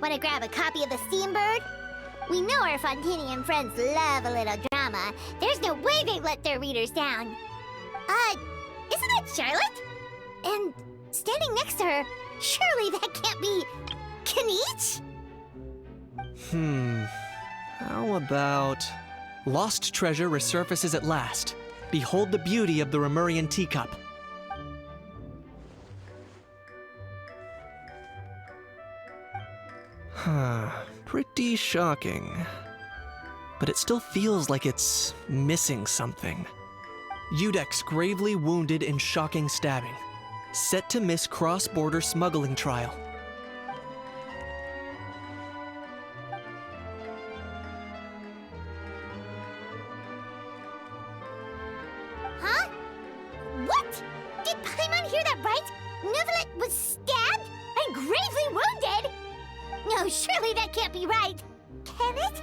Wanna grab a copy of the Steambird? We know our Fontanian friends love a little drama. There's no way they let their readers down. Isn't that Charlotte? And standing next to her, surely that can't be Kaniche? How about... Lost treasure resurfaces at last. Behold the beauty of the Remurian teacup. Pretty shocking. But it still feels like it's missing something. Udex gravely wounded in shocking stabbing. Set to miss cross-border smuggling trial. Huh? What? Did Paimon hear that right? Neuvillette was stabbed and gravely wounded? No, surely that can't be right. Can it?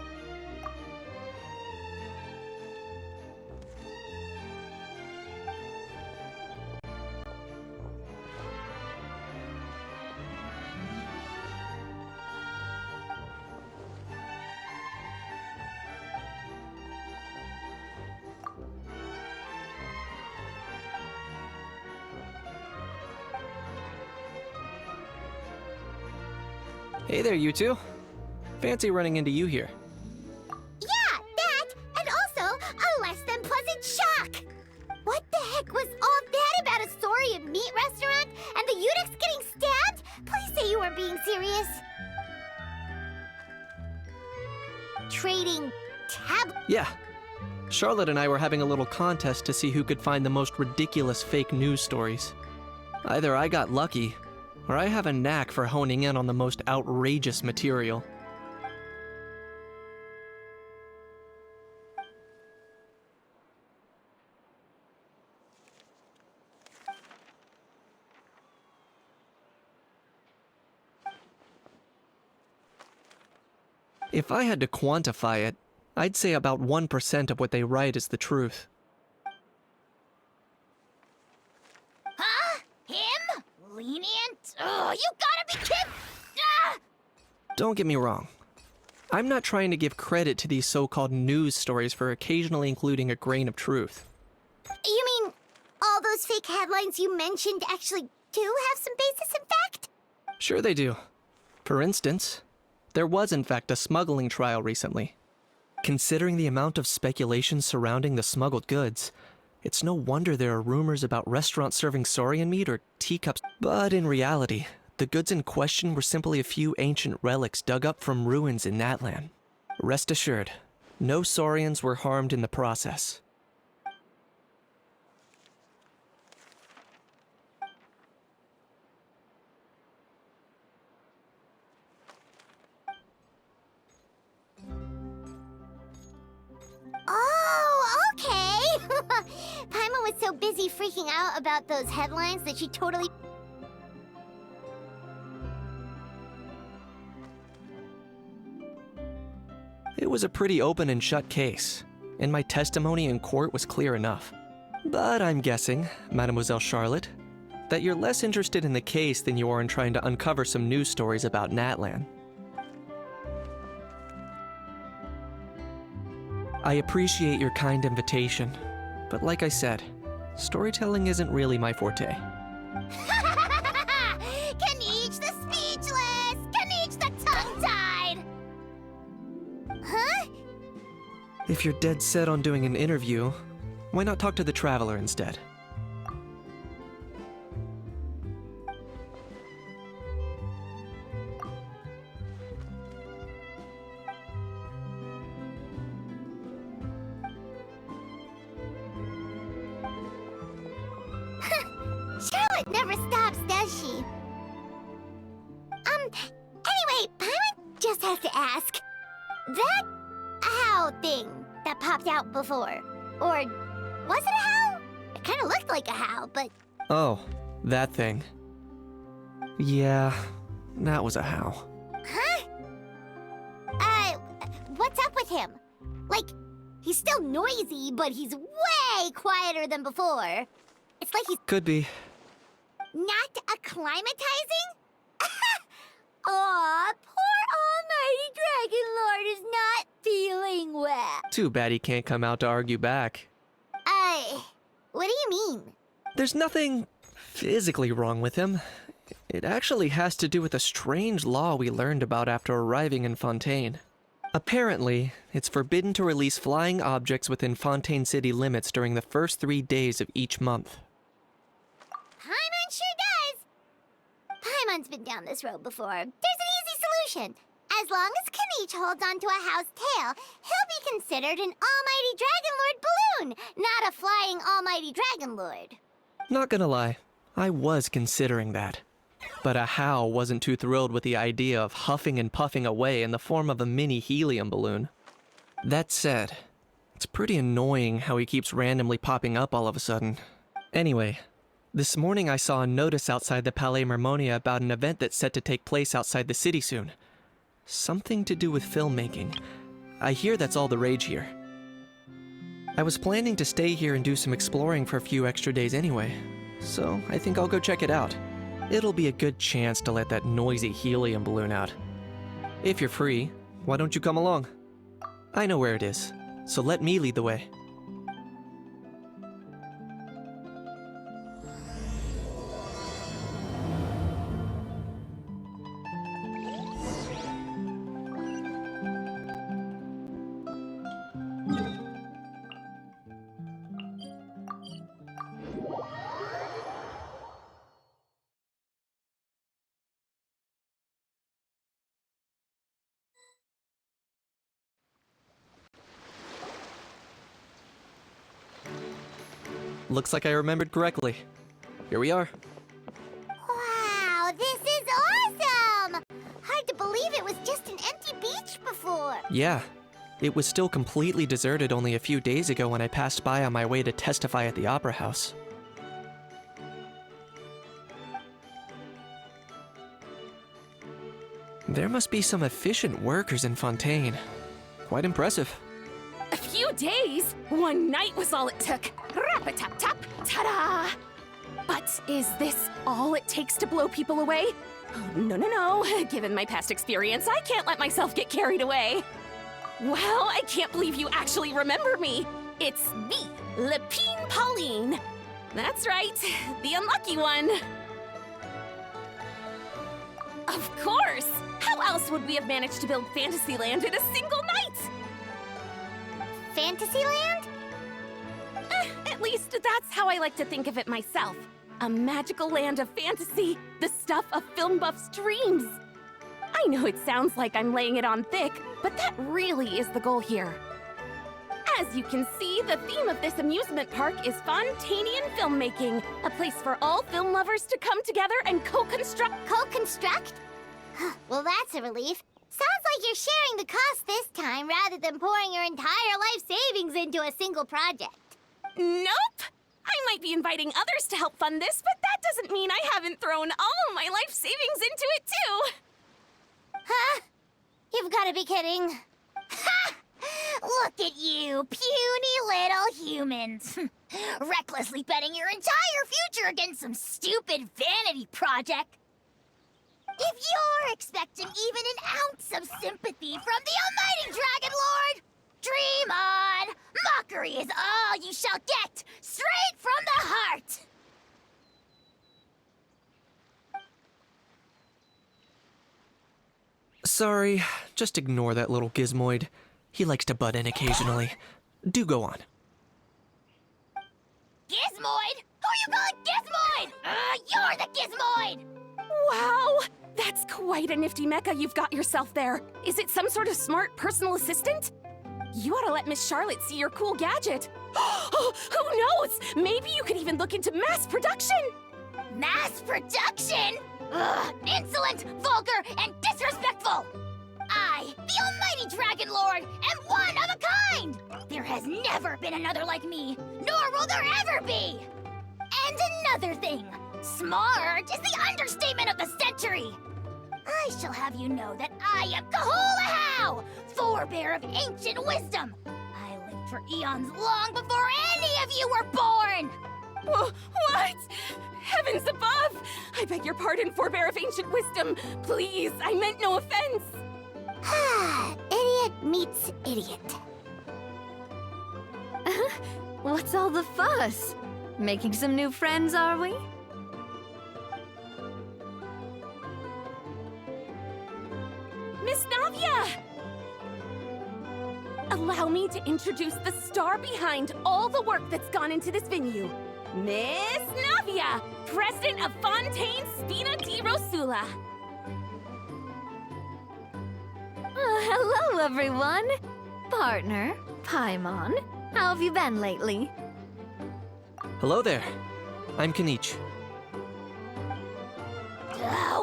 Hey there, you two. Fancy running into you here. Yeah, that, and also a less than pleasant shock. What the heck was all that about a Saurian meat restaurant and the Udex getting stabbed? Please say you weren't being serious. Trading Yeah. Charlotte and I were having a little contest to see who could find the most ridiculous fake news stories. Either I got lucky, or I have a knack for honing in on the most outrageous material. If I had to quantify it, I'd say about 1% of what they write is the truth. Huh? Him? Lenient? Oh, you gotta be kidding! Ah! Don't get me wrong. I'm not trying to give credit to these so-called news stories for occasionally including a grain of truth. You mean all those fake headlines you mentioned actually do have some basis in fact? Sure they do. For instance, there was in fact a smuggling trial recently. Considering the amount of speculation surrounding the smuggled goods, it's no wonder there are rumors about restaurants serving saurian meat or teacups. But in reality, the goods in question were simply a few ancient relics dug up from ruins in Natlan. Rest assured, no saurians were harmed in the process. Oh, okay! Paimon was so busy freaking out about those headlines that she totally... It was a pretty open and shut case, and my testimony in court was clear enough. But I'm guessing, Mademoiselle Charlotte, that you're less interested in the case than you are in trying to uncover some news stories about Natlan. I appreciate your kind invitation, but like I said, storytelling isn't really my forte. Kaniche the speechless! Kaniche the tongue-tied! Huh? If you're dead set on doing an interview, why not talk to the Traveler instead? Charlotte never stops, does she? Anyway, Paimon just has to ask. That howl thing that popped out before, or was it a howl? It kind of looked like a howl, but... Oh, that thing. Yeah, that was a howl. Huh? What's up with him? Like, he's still noisy, but he's way quieter than before. It's like he's Could be. not acclimatizing? Aw, poor Almighty Dragon Lord is not feeling well. Too bad he can't come out to argue back. What do you mean? There's nothing physically wrong with him. It actually has to do with a strange law we learned about after arriving in Fontaine. Apparently, it's forbidden to release flying objects within Fontaine city limits during the first 3 days of each month. Paimon sure does. Paimon's been down this road before. There's an easy solution. As long as Kaniche holds onto a house tail, he'll be considered an Almighty Dragon Lord balloon, not a flying Almighty Dragon Lord. Not gonna lie, I was considering that. But Ahau wasn't too thrilled with the idea of huffing and puffing away in the form of a mini helium balloon. That said, it's pretty annoying how he keeps randomly popping up all of a sudden. Anyway, this morning I saw a notice outside the Palais Mermonia about an event that's set to take place outside the city soon. Something to do with filmmaking. I hear that's all the rage here. I was planning to stay here and do some exploring for a few extra days anyway, so I think I'll go check it out. It'll be a good chance to let that noisy helium balloon out. If you're free, why don't you come along? I know where it is, so let me lead the way. Looks like I remembered correctly. Here we are. Wow, this is awesome! Hard to believe it was just an empty beach before. Yeah, it was still completely deserted only a few days ago when I passed by on my way to testify at the Opera House. There must be some efficient workers in Fontaine. Quite impressive. A few days? One night was all it took. Rap-a-tap-tap, ta-da! But is this all it takes to blow people away? Oh, no. Given my past experience, I can't let myself get carried away. Well, I can't believe you actually remember me. It's me, Lepine Pauline. That's right, the unlucky one. Of course! How else would we have managed to build Fantasyland in a single night? Fantasyland? At least that's how I like to think of it myself. A magical land of fantasy, the stuff of film buffs' dreams. I know it sounds like I'm laying it on thick, but that really is the goal here. As you can see, the theme of this amusement park is Fontainian filmmaking, a place for all film lovers to come together and co-construct. Co-construct? Well, that's a relief. Sounds like you're sharing the cost this time rather than pouring your entire life savings into a single project. Nope! I might be inviting others to help fund this, but that doesn't mean I haven't thrown all my life savings into it too! Huh? You've got to be kidding. Ha! Look at you, puny little humans. Recklessly betting your entire future against some stupid vanity project. If you're expecting even an ounce of sympathy from the Almighty Dragon Lord, dream on! Mockery is all you shall get, straight from the heart! Sorry, just ignore that little gizmoid. He likes to butt in occasionally. Do go on. Gizmoid? Who you calling Gizmoid? You're the Gizmoid! Wow! That's quite a nifty mecha you've got yourself there. Is it some sort of smart personal assistant? You ought to let Miss Charlotte see your cool gadget. Who knows? Maybe you could even look into mass production. Mass production? Ugh, insolent, vulgar, and disrespectful! I, the Almighty Dragon Lord, am one of a kind! There has never been another like me, nor will there ever be! And another thing, smart is the understatement of the century! I shall have you know that I am Kahulahau, forebear of ancient wisdom! I lived for eons long before any of you were born! What? Heavens above! I beg your pardon, forebear of ancient wisdom. Please, I meant no offense. Idiot meets idiot. What's all the fuss? Making some new friends, are we? Miss Navia! Allow me to introduce the star behind all the work that's gone into this venue. Miss Navia, president of Fontaine Spina di Rosula. Hello, everyone. Partner, Paimon, how have you been lately? Hello there. I'm Kenichi.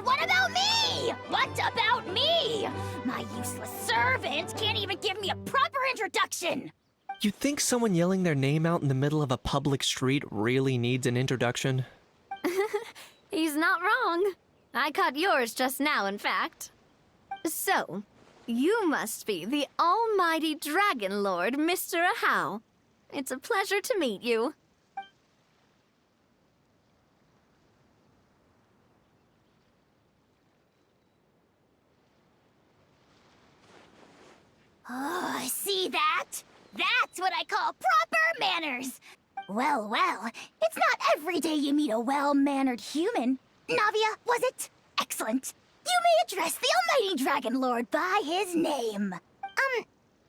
What about me? What about me? My useless servant can't even give me a proper introduction. You think someone yelling their name out in the middle of a public street really needs an introduction? He's not wrong. I caught yours just now, in fact. So, you must be the almighty Dragon Lord, Mr. Ahau. It's a pleasure to meet you. Oh, see that? That's what I call proper manners. Well, it's not every day you meet a well-mannered human. Navia, was it? Excellent. You may address the almighty Dragon Lord by his name.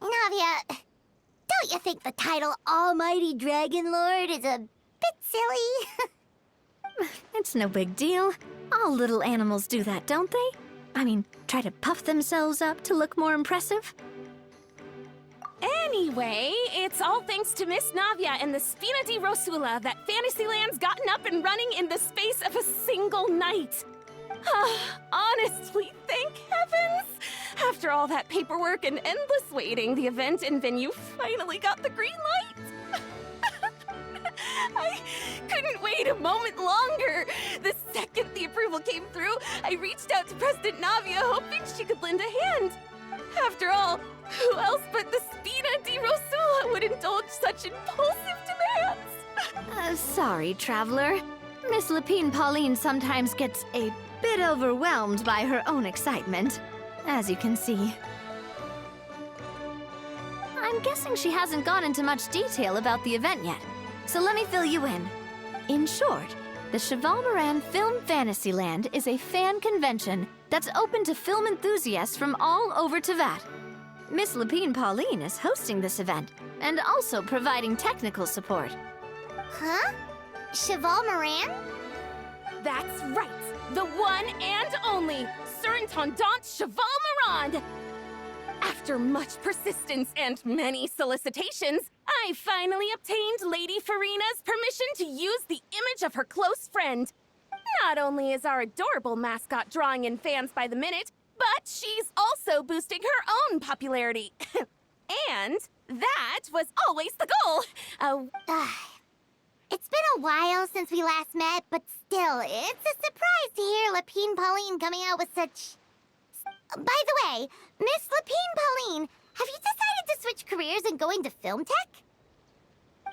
Navia, don't you think the title Almighty Dragon Lord is a bit silly? It's no big deal. All little animals do that, don't they? I mean, try to puff themselves up to look more impressive. Anyway, it's all thanks to Miss Navia and the Spina di Rosula that Fantasyland's gotten up and running in the space of a single night. Honestly, thank heavens! After all that paperwork and endless waiting, the event and venue finally got the green light. I couldn't wait a moment longer. The second the approval came through, I reached out to President Navia hoping she could lend a hand. After all, who else but the Spina di Rosula would indulge such impulsive demands? Sorry, Traveler. Miss Lapine Pauline sometimes gets a bit overwhelmed by her own excitement, as you can see. I'm guessing she hasn't gone into much detail about the event yet, so let me fill you in. In short, the Cheval Moran Film Fantasyland is a fan convention that's open to film enthusiasts from all over Teyvat. Miss Lapine Pauline is hosting this event and also providing technical support. Huh? Cheval Moran? That's right, the one and only Surintendant Cheval Moran! After much persistence and many solicitations, I finally obtained Lady Farina's permission to use the image of her close friend. Not only is our adorable mascot drawing in fans by the minute, but she's also boosting her own popularity. And that was always the goal. It's been a while since we last met, but still, it's a surprise to hear Lapine Pauline coming out with such... By the way, Miss Lapine Pauline, have you decided to switch careers and go into film tech?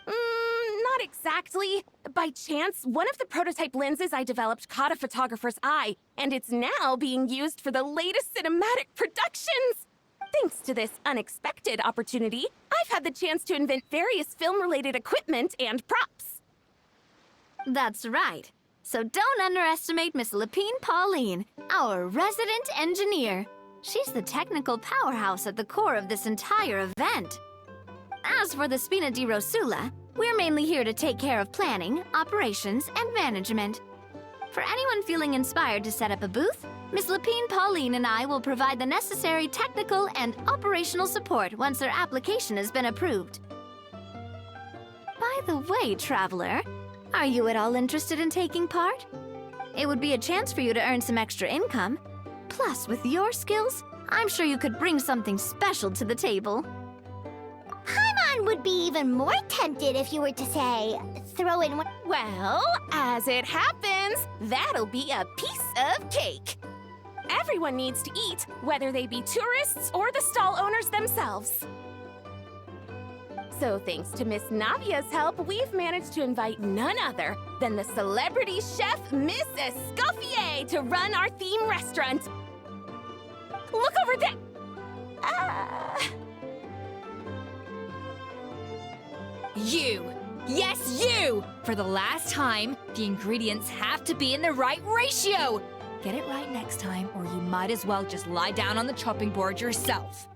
Not exactly. By chance, one of the prototype lenses I developed caught a photographer's eye, and it's now being used for the latest cinematic productions. Thanks to this unexpected opportunity, I've had the chance to invent various film-related equipment and props. That's right. So don't underestimate Miss Lapine Pauline, our resident engineer. She's the technical powerhouse at the core of this entire event. As for the Spina di Rosula, we're mainly here to take care of planning, operations, and management. For anyone feeling inspired to set up a booth, Miss Lapine Pauline and I will provide the necessary technical and operational support once their application has been approved. By the way, Traveler, are you at all interested in taking part? It would be a chance for you to earn some extra income. Plus, with your skills, I'm sure you could bring something special to the table. Paimon would be even more tempted if you were to say, throw in one... Well, as it happens, that'll be a piece of cake. Everyone needs to eat, whether they be tourists or the stall owners themselves. So thanks to Miss Navia's help, we've managed to invite none other than the celebrity chef, Miss Escoffier, to run our theme restaurant. Look over there! You! Yes, you! For the last time, the ingredients have to be in the right ratio! Get it right next time, or you might as well just lie down on the chopping board yourself.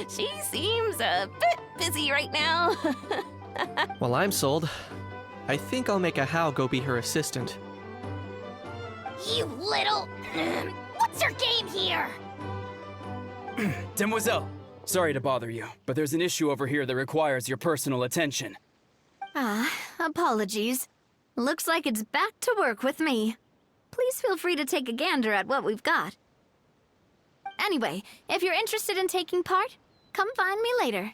She seems a bit busy right now. Well, I'm sold. I think I'll make a Hao go be her assistant. You little... What's your game here? Demoiselle, sorry to bother you, but there's an issue over here that requires your personal attention. Apologies. Looks like it's back to work with me. Please feel free to take a gander at what we've got. Anyway, if you're interested in taking part, come find me later.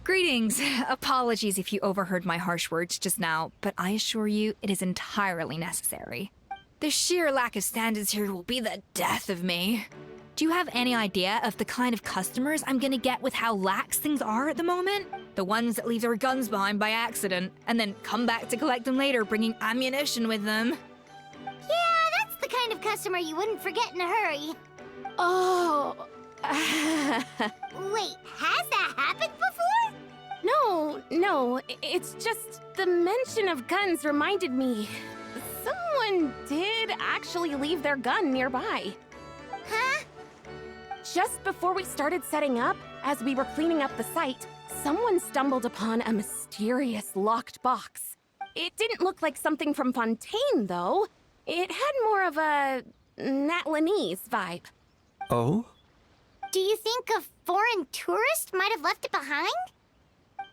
Greetings. Apologies if you overheard my harsh words just now, but I assure you it is entirely necessary. The sheer lack of standards here will be the death of me. Do you have any idea of the kind of customers I'm gonna get with how lax things are at the moment? The ones that leave their guns behind by accident, and then come back to collect them later bringing ammunition with them. Yeah, that's the kind of customer you wouldn't forget in a hurry. Oh. Wait, has that happened before? No, it's just the mention of guns reminded me. Someone did actually leave their gun nearby. Huh? Just before we started setting up, as we were cleaning up the site, someone stumbled upon a mysterious locked box. It didn't look like something from Fontaine, though. It had more of a Natlanese vibe. Oh? Do you think a foreign tourist might have left it behind?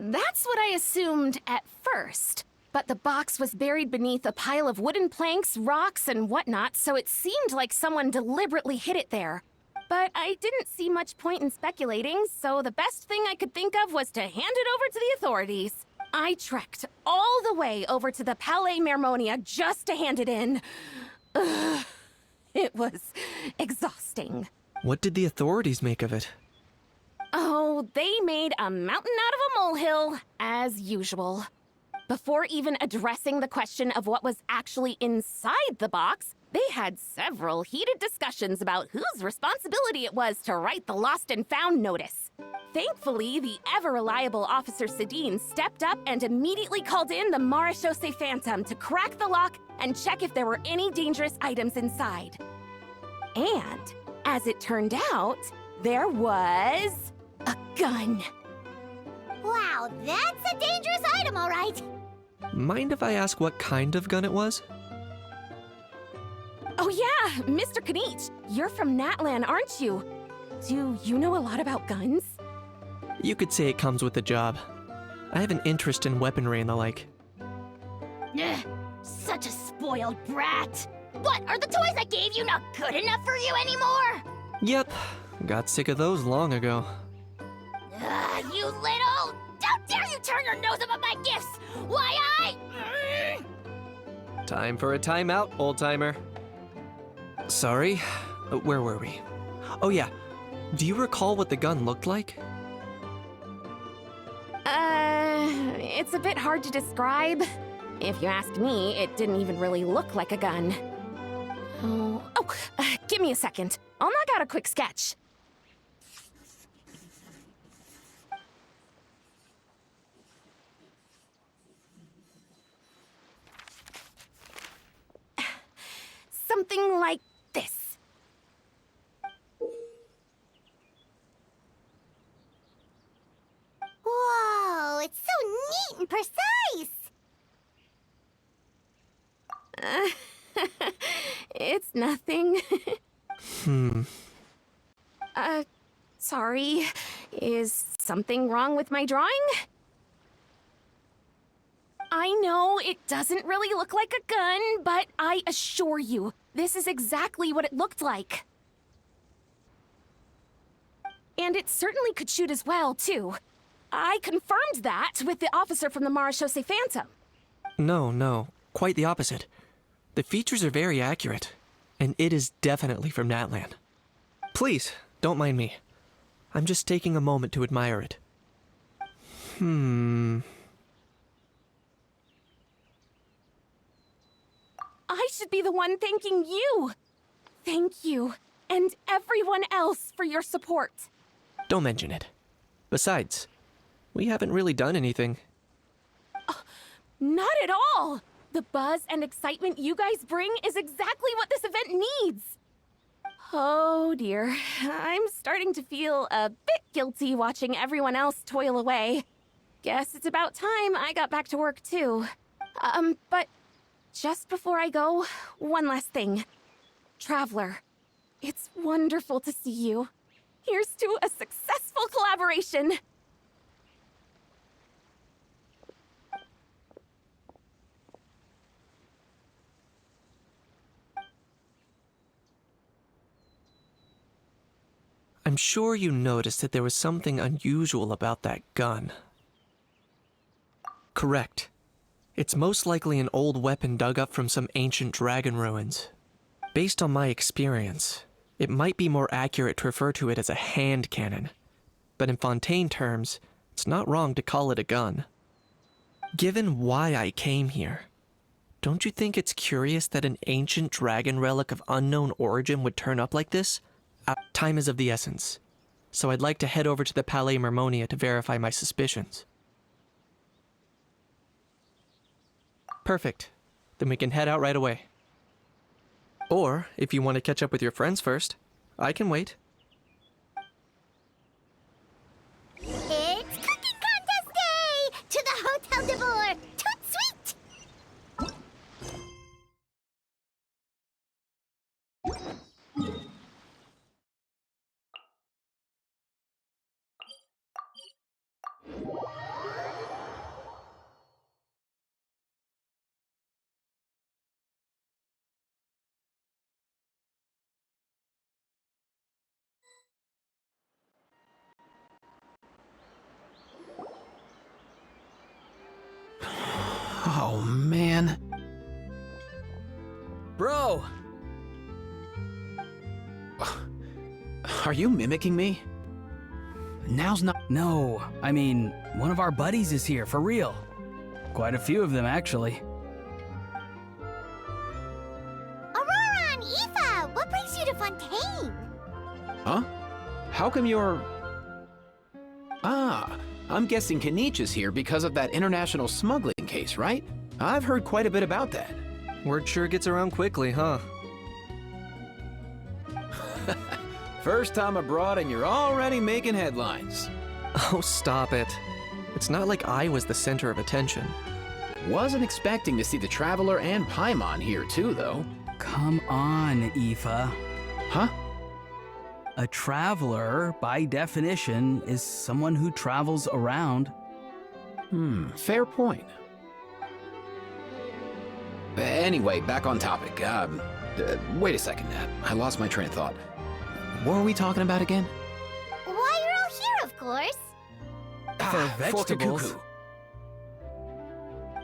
That's what I assumed at first. But the box was buried beneath a pile of wooden planks, rocks, and whatnot, so it seemed like someone deliberately hid it there. But I didn't see much point in speculating, so the best thing I could think of was to hand it over to the authorities. I trekked all the way over to the Palais Mermonia just to hand it in. Ugh, it was exhausting. What did the authorities make of it? Oh, they made a mountain out of a molehill, as usual. Before even addressing the question of what was actually inside the box, they had several heated discussions about whose responsibility it was to write the lost and found notice. Thankfully, the ever-reliable Officer Sedine stepped up and immediately called in the Marechaussee Phantom to crack the lock and check if there were any dangerous items inside. And, as it turned out, there was a gun. Wow, that's a dangerous item, all right. Mind if I ask what kind of gun it was? Oh yeah, Mr. Kanich, you're from Natlan, aren't you? Do you know a lot about guns? You could say it comes with the job. I have an interest in weaponry and the like. Ugh, such a spoiled brat. What, are the toys I gave you not good enough for you anymore? Yep, got sick of those long ago. You little... How dare you turn your nose up at my gifts? Why, Time for a timeout, old-timer. Sorry, where were we? Oh yeah, do you recall what the gun looked like? It's a bit hard to describe. If you ask me, it didn't even really look like a gun. Give me a second. I'll knock out a quick sketch. Something like this. Whoa, it's so neat and precise. It's nothing. Hmm. Sorry. Is something wrong with my drawing? I know it doesn't really look like a gun, but I assure you, this is exactly what it looked like. And it certainly could shoot as well, too. I confirmed that with the officer from the Marechaussee Phantom. No, quite the opposite. The features are very accurate, and it is definitely from Natlan. Please, don't mind me. I'm just taking a moment to admire it. I should be the one thanking you. Thank you, and everyone else for your support. Don't mention it. Besides, we haven't really done anything. Not at all! The buzz and excitement you guys bring is exactly what this event needs. Oh dear, I'm starting to feel a bit guilty watching everyone else toil away. Guess it's about time I got back to work too. But just before I go, one last thing. Traveler, it's wonderful to see you. Here's to a successful collaboration. I'm sure you noticed that there was something unusual about that gun. Correct. It's most likely an old weapon dug up from some ancient dragon ruins. Based on my experience, it might be more accurate to refer to it as a hand cannon. But in Fontaine terms, it's not wrong to call it a gun. Given why I came here, don't you think it's curious that an ancient dragon relic of unknown origin would turn up like this? Time is of the essence, so I'd like to head over to the Palais Mermonia to verify my suspicions. Perfect. Then we can head out right away. Or, if you want to catch up with your friends first, I can wait. It's cooking contest day! To the Hotel de Boer! Toot sweet! Oh, man. Bro! Are you mimicking me? Now's not... No, I mean, one of our buddies is here, for real. Quite a few of them, actually. Aurora and Aoife, what brings you to Fontaine? Huh? How come you're... Ah, I'm guessing Kenichi's here because of that international smuggling case, right? I've heard quite a bit about that. Word sure gets around quickly, huh? First time abroad and you're already making headlines. Oh, stop it. It's not like I was the center of attention. Wasn't expecting to see the Traveler and Paimon here too, though. Come on, Aoife. Huh? A traveler, by definition, is someone who travels around. Fair point. Anyway, back on topic. Wait a second. I lost my train of thought. What were we talking about again? Why, you're all here, of course. For vegetables.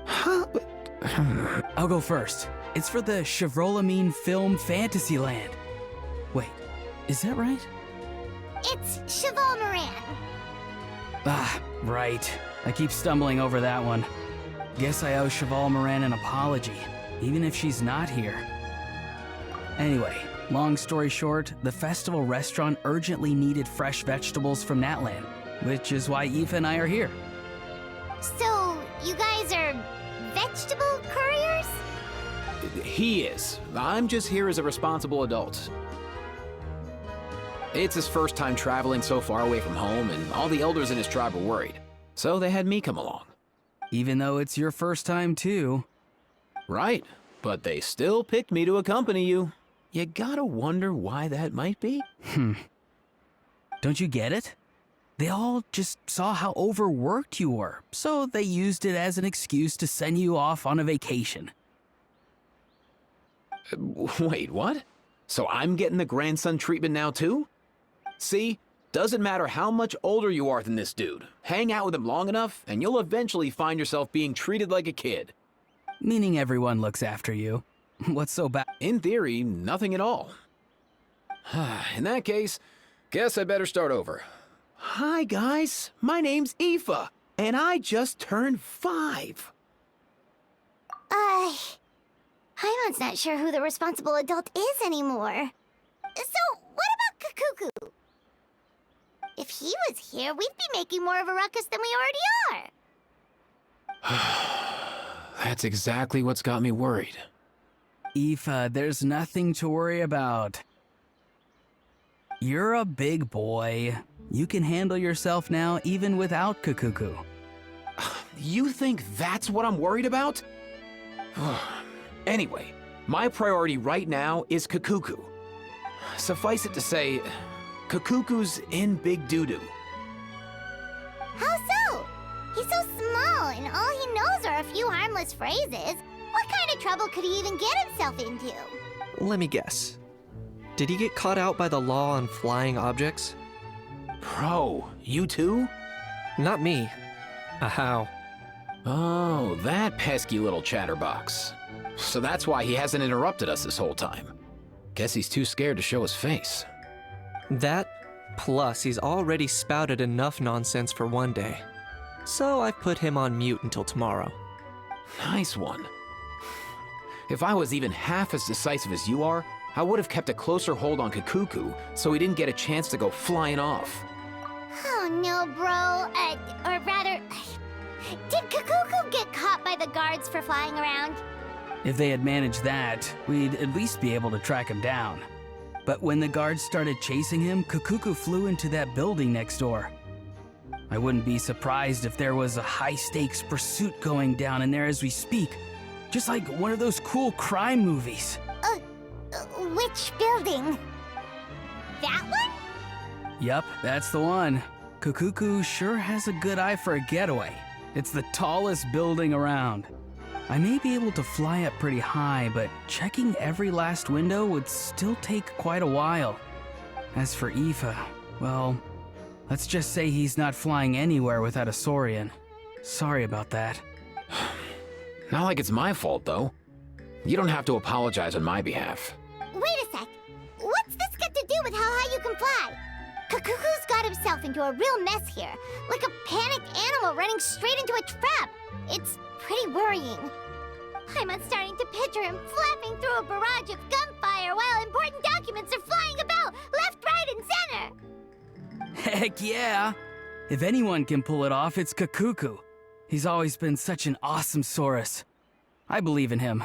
Cuckoo. Huh? I'll go first. It's for the Chevrolamine Film Fantasyland. Wait, is that right? It's Cheval Moran. Ah, right. I keep stumbling over that one. Guess I owe Cheval Moran an apology, even if she's not here. Anyway, long story short, the festival restaurant urgently needed fresh vegetables from Natlan, which is why Aoife and I are here. So, you guys are vegetable couriers? He is. I'm just here as a responsible adult. It's his first time traveling so far away from home, and all the elders in his tribe were worried. So they had me come along. Even though it's your first time too. Right, but they still picked me to accompany you. You gotta wonder why that might be? Don't you get it? They all just saw how overworked you were, so they used it as an excuse to send you off on a vacation. Wait, what? So I'm getting the grandson treatment now too? See? Doesn't matter how much older you are than this dude. Hang out with him long enough, and you'll eventually find yourself being treated like a kid. Meaning everyone looks after you. What's so bad? In theory, nothing at all. In that case, guess I better start over. Hi, guys. My name's Aoife, and I just turned 5. Paimon's not sure who the responsible adult is anymore. So, what about Kakuku? If he was here, we'd be making more of a ruckus than we already are. That's exactly what's got me worried. Aoife, there's nothing to worry about. You're a big boy. You can handle yourself now even without Kakuku. You think that's what I'm worried about? Anyway, my priority right now is Kakuku. Suffice it to say, Kakuku's in big doo-doo. How so? He's so small, and all he knows are a few harmless phrases. What kind of trouble could he even get himself into? Let me guess. Did he get caught out by the law on flying objects? Bro, you too? Not me. How? Oh, that pesky little chatterbox. So that's why he hasn't interrupted us this whole time. Guess he's too scared to show his face. That, plus he's already spouted enough nonsense for one day. So I've put him on mute until tomorrow. Nice one. If I was even half as decisive as you are, I would have kept a closer hold on Kakuku so he didn't get a chance to go flying off. Oh no, bro. Or rather, did Kakuku get caught by the guards for flying around? If they had managed that, we'd at least be able to track him down. But when the guards started chasing him, Kakuku flew into that building next door. I wouldn't be surprised if there was a high-stakes pursuit going down in there as we speak. Just like one of those cool crime movies. Which building? That one? Yup, that's the one. Kakuku sure has a good eye for a getaway. It's the tallest building around. I may be able to fly up pretty high, but checking every last window would still take quite a while. As for Aoife, well, let's just say he's not flying anywhere without a Saurian. Sorry about that. Not like it's my fault, though. You don't have to apologize on my behalf. Wait a sec. What's this got to do with how high you can fly? Kakuku's got himself into a real mess here, like a panicked animal running straight into a trap. It's pretty worrying. I'm starting to picture him flapping through a barrage of gunfire while important documents are flying about left, right, and center. Heck yeah! If anyone can pull it off, it's Kakuku. He's always been such an awesome Saurus. I believe in him.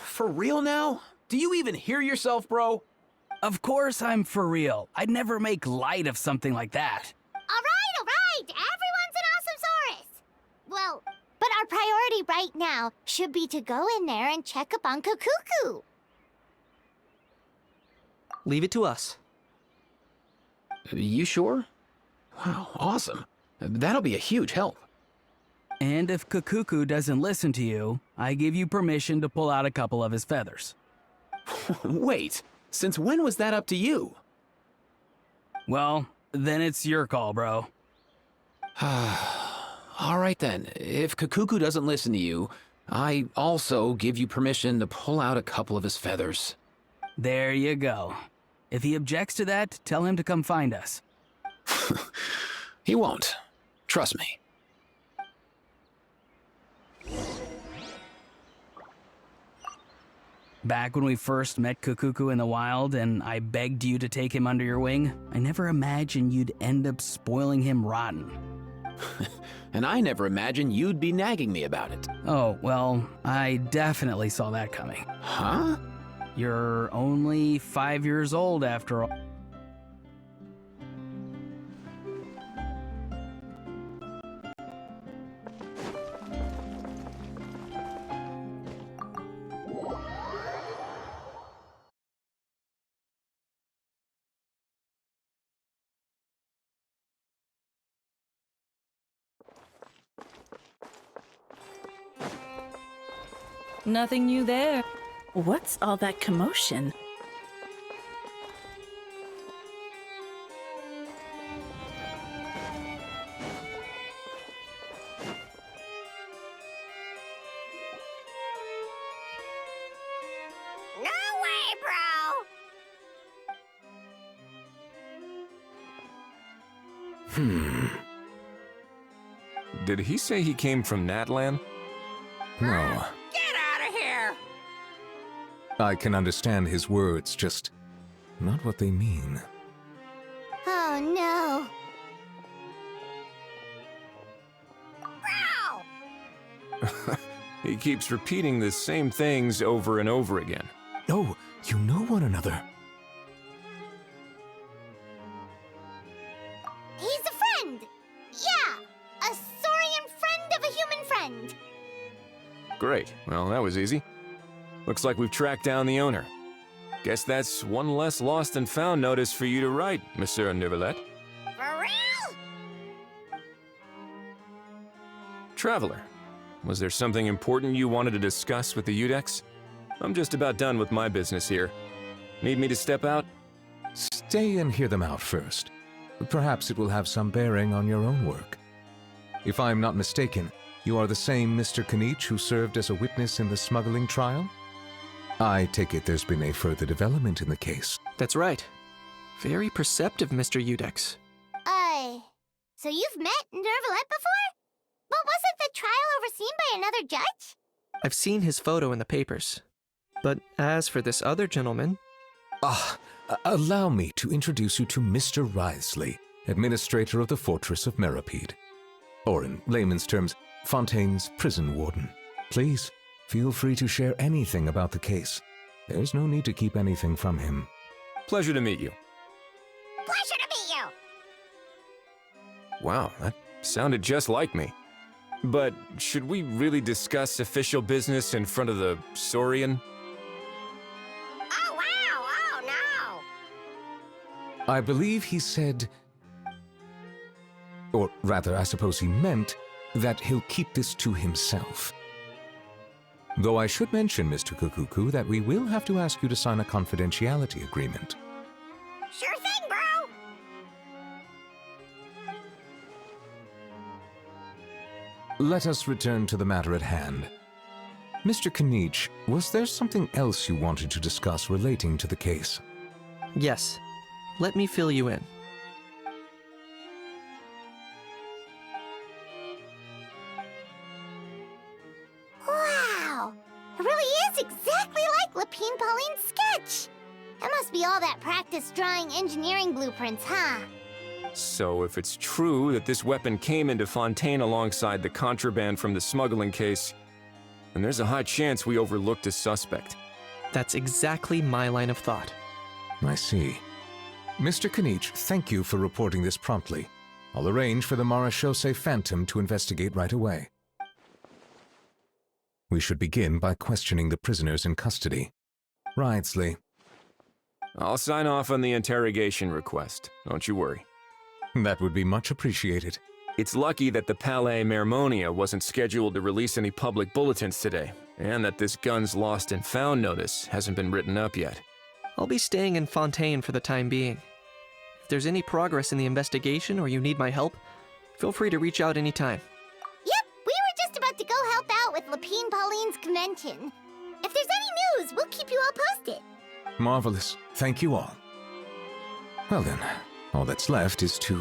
For real now? Do you even hear yourself, bro? Of course I'm for real. I'd never make light of something like that. All right. Everyone's an awesome Saurus. Well, but our priority right now should be to go in there and check up on Kakuku. Leave it to us. You sure? Wow, awesome. That'll be a huge help. And if Kakuku doesn't listen to you, I give you permission to pull out a couple of his feathers. Wait, since when was that up to you? Well, then it's your call, bro. All right then, if Kakuku doesn't listen to you, I also give you permission to pull out a couple of his feathers. There you go. If he objects to that, tell him to come find us. He won't. Trust me. Back when we first met Kakuku in the wild and I begged you to take him under your wing, I never imagined you'd end up spoiling him rotten. And I never imagined you'd be nagging me about it. Oh, well, I definitely saw that coming. Huh? You're only 5 years old after all. Nothing new there. What's all that commotion? Did he say he came from Natlan? No. Get out of here! I can understand his words, just not what they mean. Oh no. He keeps repeating the same things over and over again. Oh, you know one another. He's a friend. Yeah, a saurian friend of a human friend. Great. Well, that was easy. Looks like we've tracked down the owner. Guess that's one less lost and found notice for you to write, Monsieur Neuvillette. For real? Traveler, was there something important you wanted to discuss with the Udex? I'm just about done with my business here. Need me to step out? Stay and hear them out first. Perhaps it will have some bearing on your own work. If I'm not mistaken, you are the same Mr. Kanich who served as a witness in the smuggling trial? I take it there's been a further development in the case. That's right. Very perceptive, Mr. Udex. So you've met Neuvillette before? But wasn't the trial overseen by another judge? I've seen his photo in the papers. But as for this other gentleman... Allow me to introduce you to Mr. Wriothesley, administrator of the Fortress of Meripede. Or in layman's terms, Fontaine's prison warden. Please, feel free to share anything about the case. There's no need to keep anything from him. Pleasure to meet you. Pleasure to meet you. Wow, that sounded just like me. But should we really discuss official business in front of the Saurian? Oh, wow. Oh, no. I believe he said, or rather, I suppose he meant, that he'll keep this to himself. Though I should mention, Mr. Kukuku, that we will have to ask you to sign a confidentiality agreement. Sure thing, bro. Let us return to the matter at hand. Mr. Kanich, was there something else you wanted to discuss relating to the case? Yes. Let me fill you in. Wow. It really is exactly like Lapine Pauline's sketch. That must be all that practice drawing engineering blueprints, huh? So if it's true that this weapon came into Fontaine alongside the contraband from the smuggling case, then there's a high chance we overlooked a suspect. That's exactly my line of thought. I see. Mr. Kanich, thank you for reporting this promptly. I'll arrange for the Marechaussee Phantom to investigate right away. We should begin by questioning the prisoners in custody. Wriothesley. I'll sign off on the interrogation request, don't you worry. That would be much appreciated. It's lucky that the Palais Mermonia wasn't scheduled to release any public bulletins today, and that this gun's lost and found notice hasn't been written up yet. I'll be staying in Fontaine for the time being. If there's any progress in the investigation or you need my help, feel free to reach out anytime. Yep, we were just about to go help out with Lapine Pauline's convention. If there's any news, we'll keep you all posted. Marvelous. Thank you all. Well then, all that's left is to...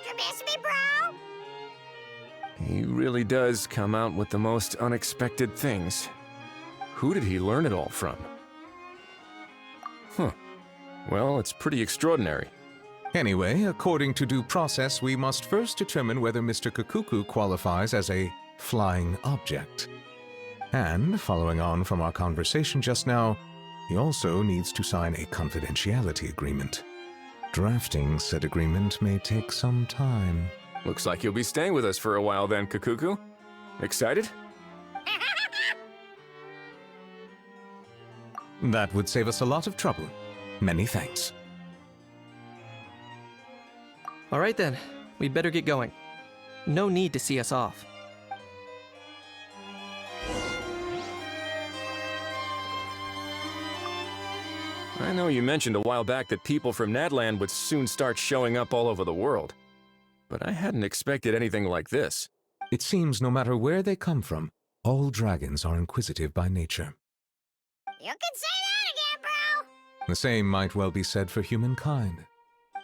You miss me, bro? He really does come out with the most unexpected things. Who did he learn it all from? Huh. Well, it's pretty extraordinary. Anyway, according to due process, we must first determine whether Mr. Kukuku qualifies as a flying object. And, following on from our conversation just now, he also needs to sign a confidentiality agreement. Drafting said agreement may take some time. Looks like you'll be staying with us for a while then, Kukuku. Excited? That would save us a lot of trouble. Many thanks. All right then, we'd better get going. No need to see us off. I know you mentioned a while back that people from Nadland would soon start showing up all over the world. But I hadn't expected anything like this. It seems no matter where they come from, all dragons are inquisitive by nature. You can say that! The same might well be said for humankind.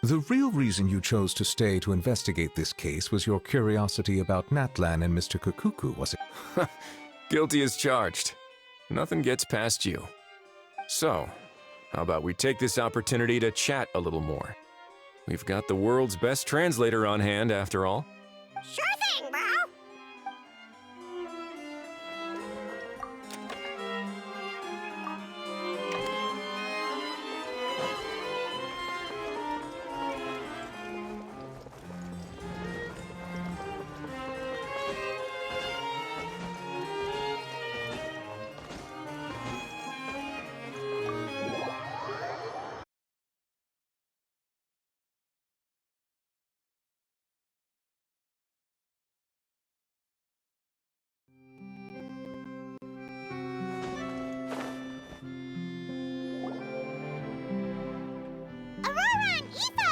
The real reason you chose to stay to investigate this case was your curiosity about Natlan and Mr. Kukuku, was it? Guilty as charged. Nothing gets past you. So, how about we take this opportunity to chat a little more? We've got the world's best translator on hand, after all. Sure thing, bro.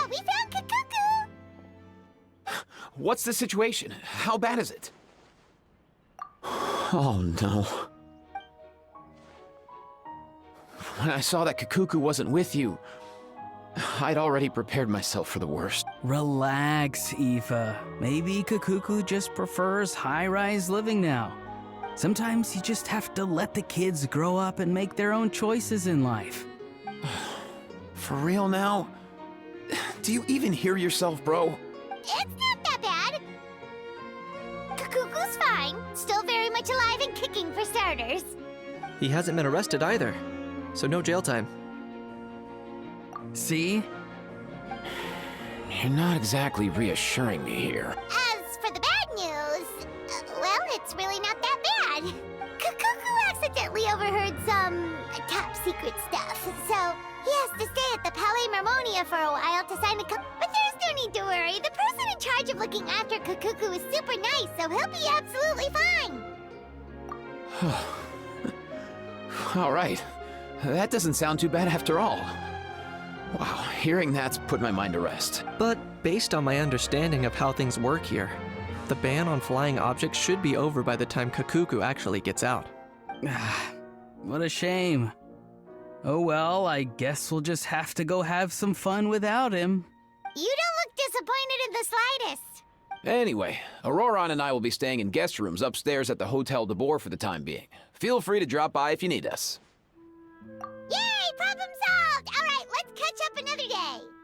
We found Kukuku! What's the situation? How bad is it? Oh no. When I saw that Kukuku wasn't with you, I'd already prepared myself for the worst. Relax, Aoife. Maybe Kukuku just prefers high-rise living now. Sometimes you just have to let the kids grow up and make their own choices in life. For real now? Do you even hear yourself, bro? It's not that bad. Kukuku's fine. Still very much alive and kicking for starters. He hasn't been arrested either, so no jail time. See? You're not exactly reassuring me here. As for the bad news, well, it's really not that bad. Kukuku accidentally overheard some top secret stuff, so he has to stay at the Palais Marmonia for a while to sign a But there's no need to worry. The person in charge of looking after Kukuku is super nice, so he'll be absolutely fine. All right. That doesn't sound too bad after all. Wow, hearing that's put my mind to rest. But based on my understanding of how things work here, the ban on flying objects should be over by the time Kukuku actually gets out. What a shame. Oh well, I guess we'll just have to go have some fun without him. You don't look disappointed in the slightest. Anyway, Auroron and I will be staying in guest rooms upstairs at the Hotel de Boer for the time being. Feel free to drop by if you need us. Yay! Problem solved! All right, let's catch up another day.